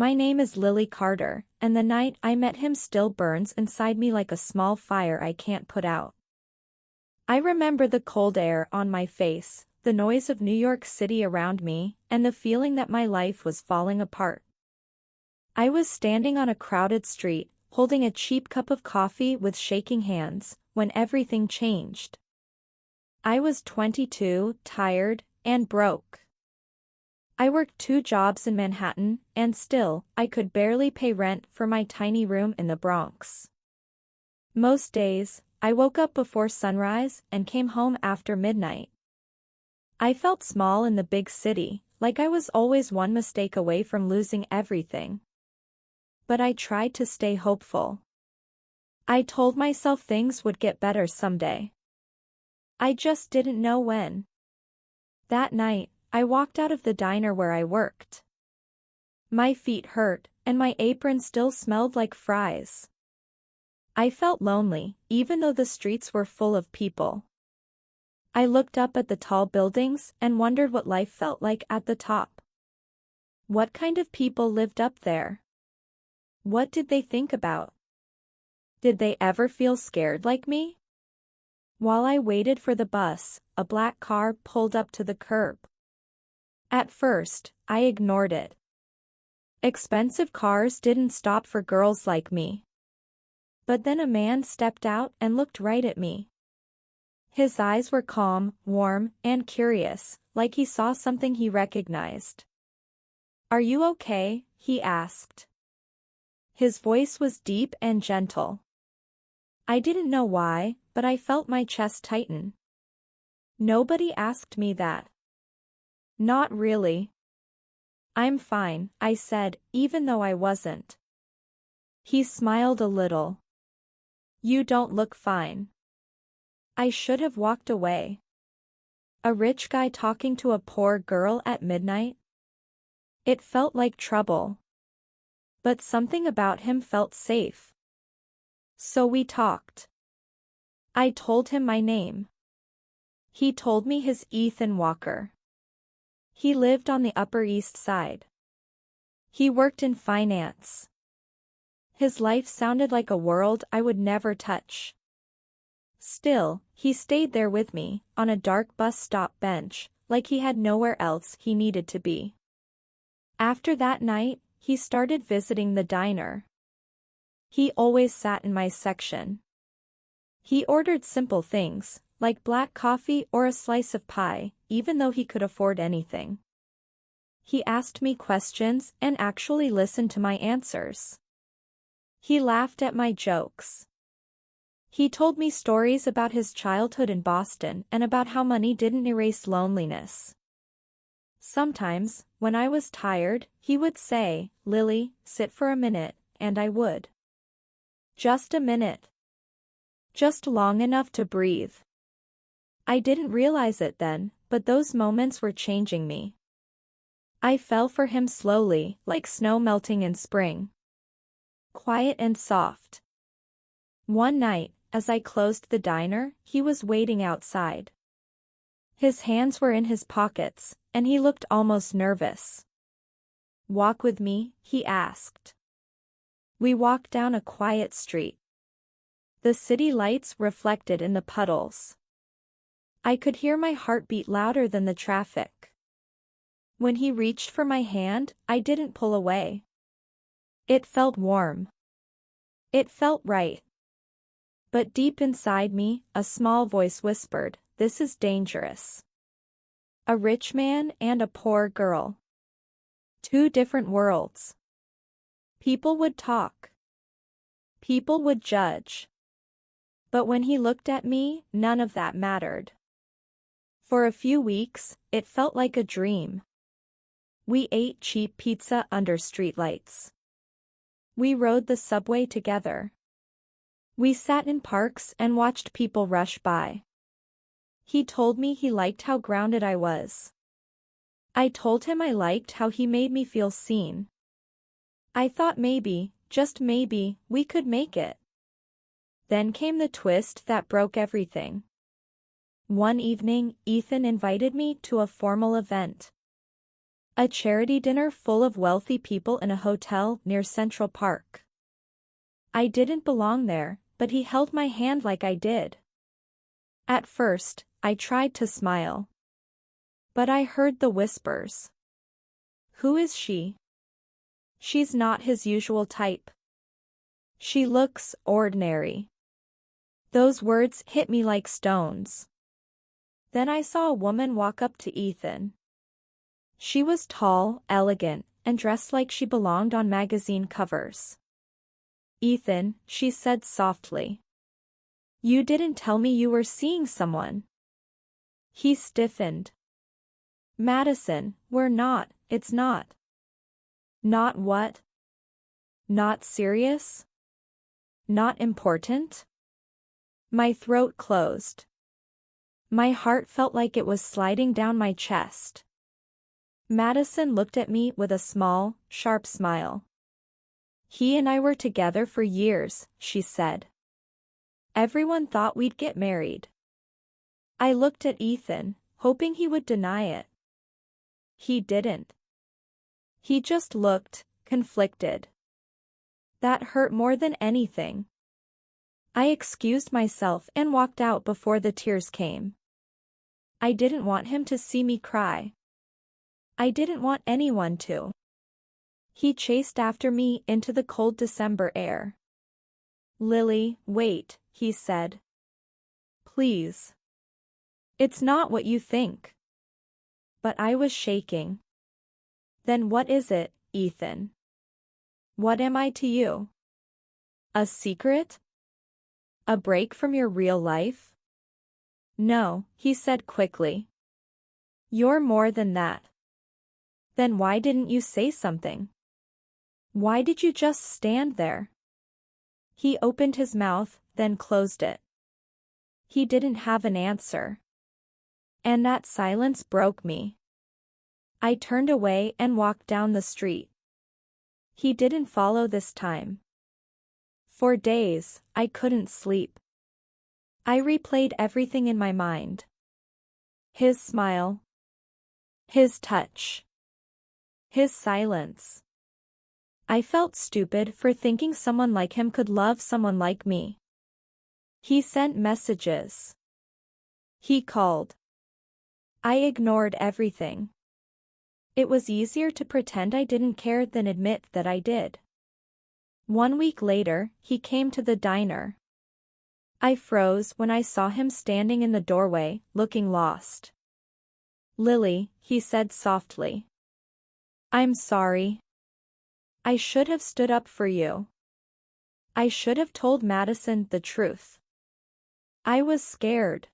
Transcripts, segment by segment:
My name is Lily Carter, and the night I met him still burns inside me like a small fire I can't put out. I remember the cold air on my face, the noise of New York City around me, and the feeling that my life was falling apart. I was standing on a crowded street, holding a cheap cup of coffee with shaking hands, when everything changed. I was 22, tired, and broke. I worked 2 jobs in Manhattan, and still, I could barely pay rent for my tiny room in the Bronx. Most days, I woke up before sunrise and came home after midnight. I felt small in the big city, like I was always one mistake away from losing everything. But I tried to stay hopeful. I told myself things would get better someday. I just didn't know when. That night, I walked out of the diner where I worked. My feet hurt, and my apron still smelled like fries. I felt lonely, even though the streets were full of people. I looked up at the tall buildings and wondered what life felt like at the top. What kind of people lived up there? What did they think about? Did they ever feel scared like me? While I waited for the bus, a black car pulled up to the curb. At first, I ignored it. Expensive cars didn't stop for girls like me. But then a man stepped out and looked right at me. His eyes were calm, warm, and curious, like he saw something he recognized. "Are you okay?" he asked. His voice was deep and gentle. I didn't know why, but I felt my chest tighten. Nobody asked me that. Not really. "I'm fine," I said, even though I wasn't. He smiled a little. "You don't look fine." I should have walked away. A rich guy talking to a poor girl at midnight? It felt like trouble. But something about him felt safe. So we talked. I told him my name. He told me his Ethan Walker. He lived on the Upper East Side. He worked in finance. His life sounded like a world I would never touch. Still, he stayed there with me, on a dark bus stop bench, like he had nowhere else he needed to be. After that night, he started visiting the diner. He always sat in my section. He ordered simple things, like black coffee or a slice of pie, even though he could afford anything. He asked me questions and actually listened to my answers. He laughed at my jokes. He told me stories about his childhood in Boston and about how money didn't erase loneliness. Sometimes, when I was tired, he would say, "Lily, sit for a minute," and I would. Just a minute. Just long enough to breathe. I didn't realize it then, but those moments were changing me. I fell for him slowly, like snow melting in spring. Quiet and soft. One night, as I closed the diner, he was waiting outside. His hands were in his pockets, and he looked almost nervous. "Walk with me?" he asked. We walked down a quiet street. The city lights reflected in the puddles. I could hear my heart beat louder than the traffic. When he reached for my hand, I didn't pull away. It felt warm. It felt right. But deep inside me, a small voice whispered, "This is dangerous." A rich man and a poor girl. 2 different worlds. People would talk. People would judge. But when he looked at me, none of that mattered. For a few weeks, it felt like a dream. We ate cheap pizza under streetlights. We rode the subway together. We sat in parks and watched people rush by. He told me he liked how grounded I was. I told him I liked how he made me feel seen. I thought maybe, just maybe, we could make it. Then came the twist that broke everything. One evening, Ethan invited me to a formal event. A charity dinner full of wealthy people in a hotel near Central Park. I didn't belong there, but he held my hand like I did. At first, I tried to smile. But I heard the whispers. Who is she? She's not his usual type. She looks ordinary. Those words hit me like stones. Then I saw a woman walk up to Ethan. She was tall, elegant, and dressed like she belonged on magazine covers. Ethan, she said softly. You didn't tell me you were seeing someone. He stiffened. Madison, we're not, it's not. Not what? Not serious? Not important? My throat closed. My heart felt like it was sliding down my chest. Madison looked at me with a small, sharp smile. He and I were together for years, she said. Everyone thought we'd get married. I looked at Ethan, hoping he would deny it. He didn't. He just looked, conflicted. That hurt more than anything. I excused myself and walked out before the tears came. I didn't want him to see me cry. I didn't want anyone to. He chased after me into the cold December air. Lily, wait, he said. Please. It's not what you think. But I was shaking. Then what is it, Ethan? What am I to you? A secret? A break from your real life? No, he said quickly. You're more than that. Then why didn't you say something? Why did you just stand there? He opened his mouth, then closed it. He didn't have an answer. And that silence broke me. I turned away and walked down the street. He didn't follow this time. For days, I couldn't sleep. I replayed everything in my mind. His smile. His touch. His silence. I felt stupid for thinking someone like him could love someone like me. He sent messages. He called. I ignored everything. It was easier to pretend I didn't care than admit that I did. 1 week later, he came to the diner. I froze when I saw him standing in the doorway, looking lost. Lily, he said softly. I'm sorry. I should have stood up for you. I should have told Madison the truth. I was scared.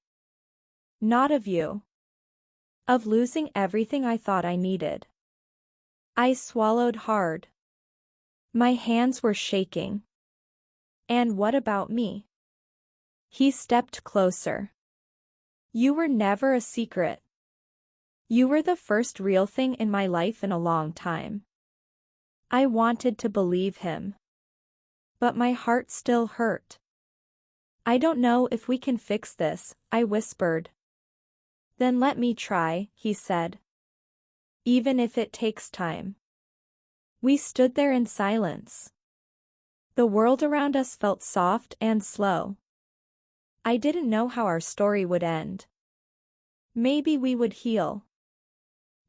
Not of you. Of losing everything I thought I needed. I swallowed hard. My hands were shaking. And what about me? He stepped closer. You were never a secret. You were the first real thing in my life in a long time. I wanted to believe him. But my heart still hurt. I don't know if we can fix this, I whispered. Then let me try, he said. Even if it takes time. We stood there in silence. The world around us felt soft and slow. I didn't know how our story would end. Maybe we would heal.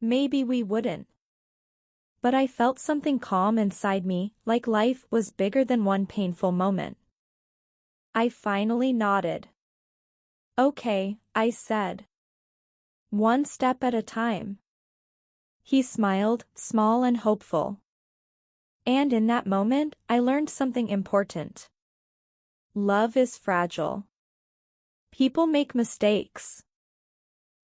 Maybe we wouldn't. But I felt something calm inside me, like life was bigger than one painful moment. I finally nodded. Okay, I said. One step at a time. He smiled, small and hopeful. And in that moment, I learned something important. Love is fragile. People make mistakes.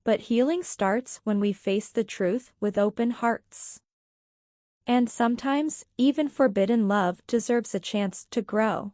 But healing starts when we face the truth with open hearts. And sometimes, even forbidden love deserves a chance to grow.